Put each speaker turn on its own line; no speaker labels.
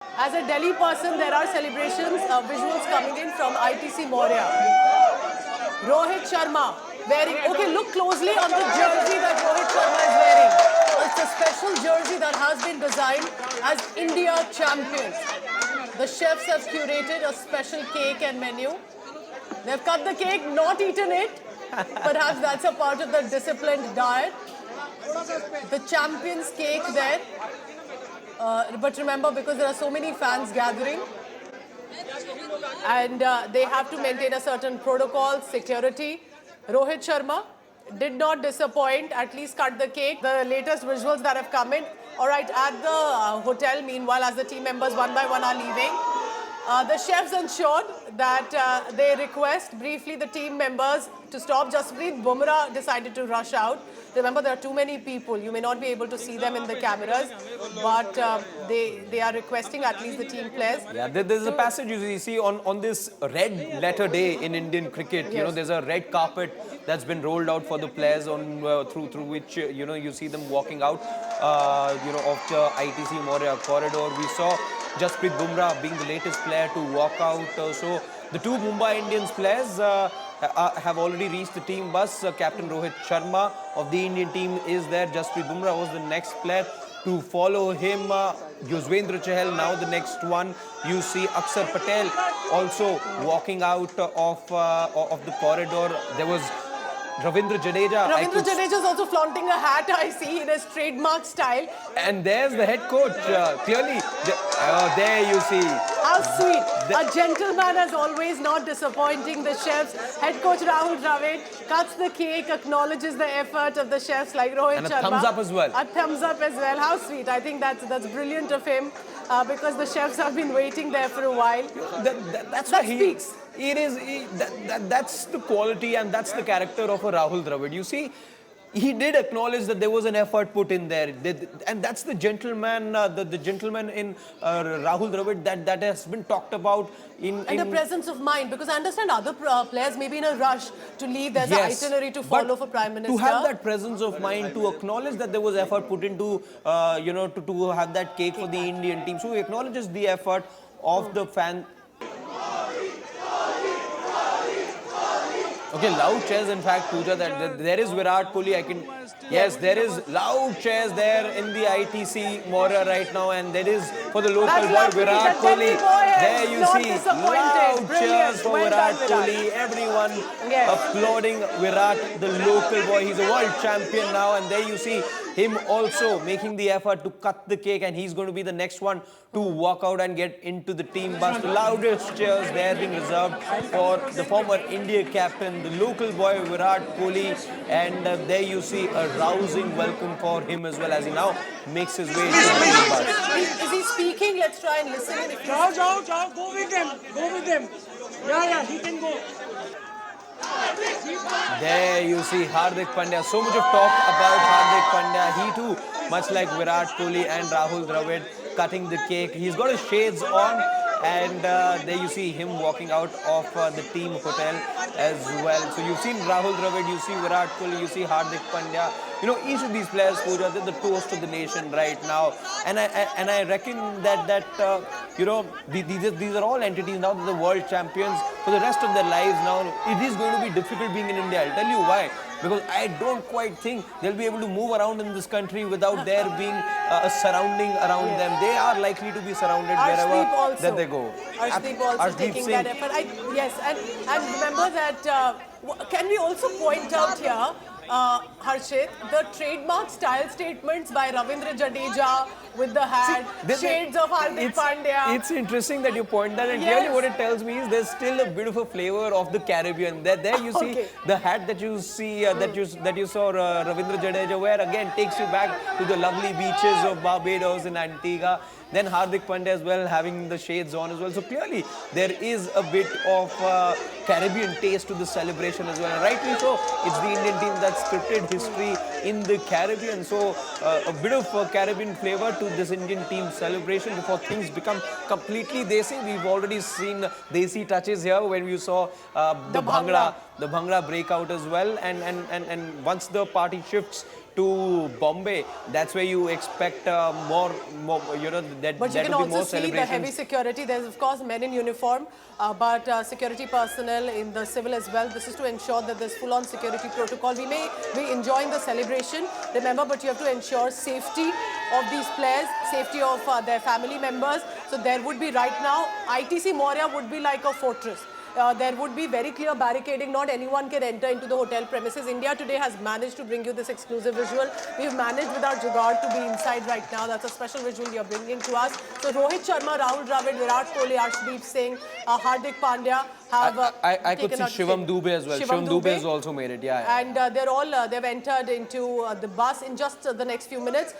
As a Delhi person, there are celebrations, visuals coming in from ITC Maurya. Rohit Sharma wearing, okay, look closely on the jersey that Rohit Sharma is wearing. It's a special jersey that has been designed as India champions. The chefs have curated a special cake and menu. They've cut the cake, not eaten it. Perhaps that's a part of the disciplined diet. The champions cake there. But remember, because there are so many fans gathering, and they have to maintain a certain protocol, security. Rohit Sharma did not disappoint, at least cut the cake. The latest visuals that have come in. All right, at the hotel, meanwhile, as the team members one by one are leaving, the chefs ensured that they request briefly the team members to stop. Jasprit Bumrah decided to rush out. Remember, there are too many people. You may not be able to see them in the cameras, but they are requesting at least the team players.
Yeah, there's a passage you see on this red letter day in Indian cricket.
Yes.
You know, there's a red carpet that's been rolled out for the players on through which you see them walking out. Of the ITC Maurya corridor. We saw Jasprit Bumrah being the latest player to walk out. So the two Mumbai Indians players have already reached the team bus. Captain Rohit Sharma of the Indian team is there. Jasprit Bumrah was the next player to follow him. Yuzvendra Chahal now the next one. You see Akshar Patel also walking out of the corridor. There was Ravindra Jadeja.
Ravindra Jadeja is also flaunting a hat, I see, in his trademark style.
And there's the head coach. Clearly, there you see.
How sweet. A gentleman as always, not disappointing the chefs. Head coach Rahul Dravid cuts the cake, acknowledges the effort of the chefs like Rohit
And a
Sharma.
thumbs up as well.
A thumbs up as well. How sweet. I think that's brilliant of him because the chefs have been waiting there for a while.
That's
That
what
speaks.
That's the quality and that's the character of a Rahul Dravid. You see, he did acknowledge that there was an effort put in there, and that's the gentleman, the gentleman in Rahul Dravid that has been talked about in.
And the presence of mind, because I understand other players may be in a rush to leave. There's
Yes,
an itinerary to
but
follow for Prime Minister.
To have that presence of mind, to acknowledge that there was effort put into, to have that cake for the Indian team. So he acknowledges the effort of the fan. Okay, loud cheers. In fact, Pooja, that there is Virat Kohli. Yes, there is loud cheers there in the ITC Maurya right now, and that is for the local boy Virat Kohli. There you see loud cheers for Virat Kohli. Everyone applauding Virat, the local boy. He's a world champion now, and there you see him also making the effort to cut the cake, and he's going to be the next one to walk out and get into the team bus. The loudest cheers there being reserved for the former India captain, the local boy Virat Kohli, and there you see a rousing welcome for him as well as he now makes his way to the team bus.
Is he speaking? Let's try and listen in.
Jao, go with them, go with them. Yeah, he can go.
There you see Hardik Pandya. So much of talk about Hardik Pandya. He too, much like Virat Kohli and Rahul Dravid, cutting the cake. He's got his shades on, and there you see him walking out of the team hotel as well. So you've seen Rahul Dravid, you see Virat Kohli, you see Hardik Pandya. You know, each of these players, Pooja, they're the toast of the nation right now. And I reckon that these are all entities now. They're the world champions for the rest of their lives now. It is going to be difficult being in India. I'll tell you why. Because I don't quite think they'll be able to move around in this country without there being a surrounding around them. They are likely to be surrounded wherever that they go.
Arshdeep also taking that effort. Yes, and remember that, can we also point out here, Harshit, the trademark style statements by Ravindra Jadeja with the hat, shades of Hardik Pandya.
It's interesting that you point that, and
Yes.
really what it tells me is there's still a bit of a flavor of the Caribbean. There you see the hat that you see that you saw Ravindra Jadeja wear, again takes you back to the lovely beaches of Barbados and Antigua. Then Hardik Pandya as well, having the shades on as well. So clearly there is a bit of Caribbean taste to the celebration as well. And rightly so, it's the Indian team that scripted history in the Caribbean. So a bit of Caribbean flavor to this Indian team celebration before things become completely desi. We've already seen desi touches here when you saw the Bhangra the Bhangra breakout as well. And once the party shifts to Bombay, that's where you expect more, you know, that
But you
there
can
will be
also
more
see the
celebrations.
heavy security. There's of course men in uniform, but security personnel in the civil as well. This is to ensure that there's full-on security protocol. We may be enjoying the celebration, remember, but you have to ensure safety of these players, safety of their family members. So there would be right now, ITC Moria would be like a fortress. There would be very clear barricading. Not anyone can enter into the hotel premises. India Today has managed to bring you this exclusive visual. We've managed with our jugaad to be inside right now. That's a special visual you're bringing to us. So Rohit Sharma, Rahul Dravid, Virat Kohli, Arshdeep Singh, Hardik Pandya have
I could
taken
see
out
Shivam
the-
Dubey as well. Shivam Dubey has also made it, yeah.
And they're all, they've entered into the bus in just the next few minutes.